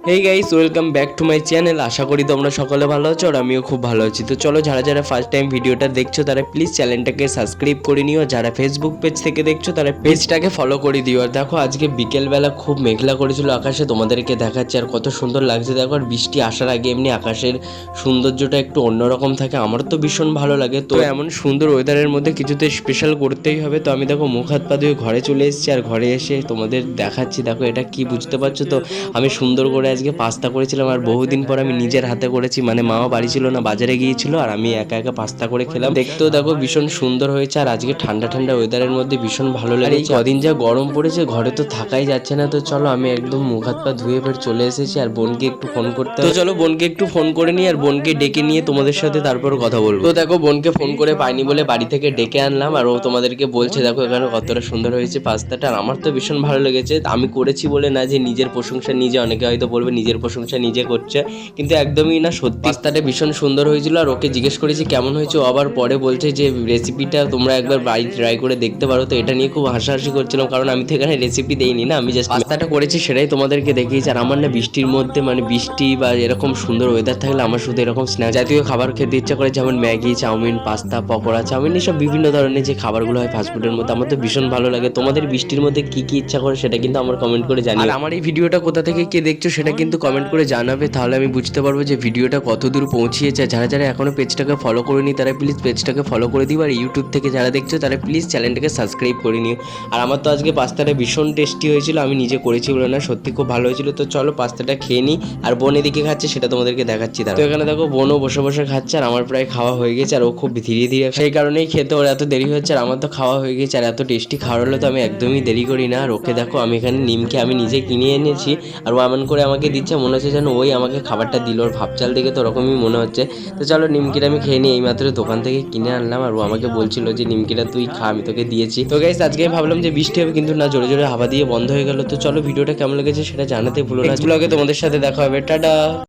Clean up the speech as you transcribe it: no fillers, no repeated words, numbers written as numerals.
Hey guys, welcome back to my channel. আশা করি তোমরা সকলে ভালো আছো আর আমিও খুব ভালো আছি। তো চলো, যারা যারা ফার্স্ট টাইম ভিডিওটা দেখছো তারা প্লিজ চ্যানেলটাকে সাবস্ক্রাইব করে নিও। যারা ফেসবুক পেজ থেকে দেখছো তারা পেজটাকে ফলো করে দিও। আর দেখো, আজকে বিকেলবেলা খুব মেঘলা করেছিল আকাশে, তোমাদেরকে দেখাচ্ছে আর কত সুন্দর লাগছে দেখো। আর বৃষ্টি আসার আগে এমনি আকাশের সৌন্দর্যটা একটু অন্যরকম থাকে, আমার তো ভীষণ ভালো লাগে। তো এমন সুন্দর ওয়েদারের মধ্যে কিছু তো স্পেশাল করতেই হবে। তো আমি দেখো মুখ হাত পা ধুয়ে ঘরে চলে এসেছি, আর ঘরে এসে তোমাদের দেখাচ্ছি। দেখো এটা কি বুঝতে পারছো তো, আমি সুন্দর করে আজকে পাস্তা করেছিলাম। আর বহুদিন পর আমি নিজের হাতে করেছি, মানে মাও বাড়ি ছিল না, বাজারে গিয়েছিল, আর আমি একা একা পাস্তা করে খেলাম। দেখতেও দেখো ভীষণ সুন্দর হয়েছে। আর আজকে ঠান্ডা ঠান্ডা ওয়েদারের মধ্যে ভীষণ ভালো লাগে। এই কদিন যা গরম পড়েছে ঘরে তো থাকাই যাচ্ছে না। তো চলো, আমি একদম মুখ হাত পা ধুয়ে ফের চলে এসেছি, আর বোনকে একটু ফোন করতে হবে। তো চলো বোনকে একটু ফোন করে নিই, আর বোনকে ডেকে নিয়ে তোমাদের সাথে তারপর কথা বলবো। তো দেখো, বোনকে ফোন করে পাইনি বলে বাড়ি থেকে ডেকে আনলাম, আর ও তোমাদেরকে বলছে দেখো এখানে কতটা সুন্দর হয়েছে পাস্তাটা। আর আমার তো ভীষণ ভালো লেগেছে। আমি করেছি বলে না যে নিজের প্রশংসা নিজে, অনেকে হয়তো বলবে নিজের প্রশংসা নিজে করছে, কিন্তু একদমই না, সত্যি পাস্তাটা ভীষণ সুন্দর হয়েছিল। আর ওকে জিজ্ঞেস করেছি কেমন হয়েছে, ও আবার পরে বলছে যে রেসিপিটা তোমরা একবার বাড়ি ট্রাই করে দেখতে পারো। তো এটা নিয়ে খুব হাসাহাসি করছিলাম, কারণ আমি তো এখানে রেসিপি দেইনি না, আমি জাস্ট পাস্তাটা করেছি সেটাই তোমাদেরকে দেখিয়েছি। আর আমার না বৃষ্টির মধ্যে, মানে বৃষ্টি বা এরকম সুন্দর ওয়েদার থাকলে আমার শুধু এরকম স্ন্যাক জাতীয় খাবার খেতে ইচ্ছা করে, যেমন Maggi, chowmein, pasta, pakora, chowmein, এসব বিভিন্ন ধরনের যে খাবারগুলো হয় ফাস্টফুডের মধ্যে, আমার তো ভীষণ ভালো লাগে। তোমাদের বৃষ্টির মধ্যে কি কি ইচ্ছা করে সেটা কিন্তু আমার কমেন্ট করে জানিও। আর আমার এই ভিডিওটা কোথা থেকে কে দেখছো সেটা কিন্তু কমেন্ট করে জানাবে, তাহলে আমি বুঝতে পারবো যে ভিডিওটা কত দূর পৌঁছিয়েছে। যারা যারা এখনো পেজটাকে ফলো করেনি তারা প্লিজ পেজটাকে ফলো করে দিও। আর ইউটিউব থেকে যারা দেখছো তারা প্লিজ চ্যানেলটাকে সাবস্ক্রাইব করে নিও। আর আমার তো আজকে পাস্তাটা ভীষণ টেস্টি হয়েছিল, আমি নিজে করেছি বলে না, সত্যি খুব ভালো হয়েছিল। তো চলো পাস্তাটা খেয়ে নিই, আর বোন এদিকে খাচ্ছে সেটা তোমাদেরকে দেখাচ্ছি। তো এখানে দেখো বোনও বসে বসে খাচ্ছে, আর আমার প্রায় খাওয়া হয়ে গেছে, আর ও খুব ধীরে ধীরে, সেই কারণেই খেতে ওর এত দেরি হচ্ছে। আর আমার তো খাওয়া হয়ে গেছে, আর এত টেস্টি খাবার হলে তো আমি একদমই দেরি করি না। আর ওকে দেখো, আমি এখানে নিমকে আমি নিজে কিনে এনেছি, আর ও এমন করে আমাকে দিচ্ছে, মনে হচ্ছে যেন ওই আমাকে খাবারটা দিল। ওর ভাবচাল দেখে তো ওরকমই মনে হচ্ছে। তো চলো নিমকিটা আমি খেয়ে নিই, এইমাত্র দোকান থেকে কিনে আনলাম, আর ও আমাকে বলছিল যে নিমকিটা তুই খা, আমি তোকে দিয়েছি। তো গাইস, আজকে আমি ভাবলাম যে বৃষ্টি হবে, কিন্তু না, জোরে জোরে হাওয়া দিয়ে বন্ধ হয়ে গেল। তো চলো ভিডিওটা কেমন লেগেছে সেটা জানাতে ভুলো না। ব্লগে তোমাদের সাথে দেখা হবে, টাটা।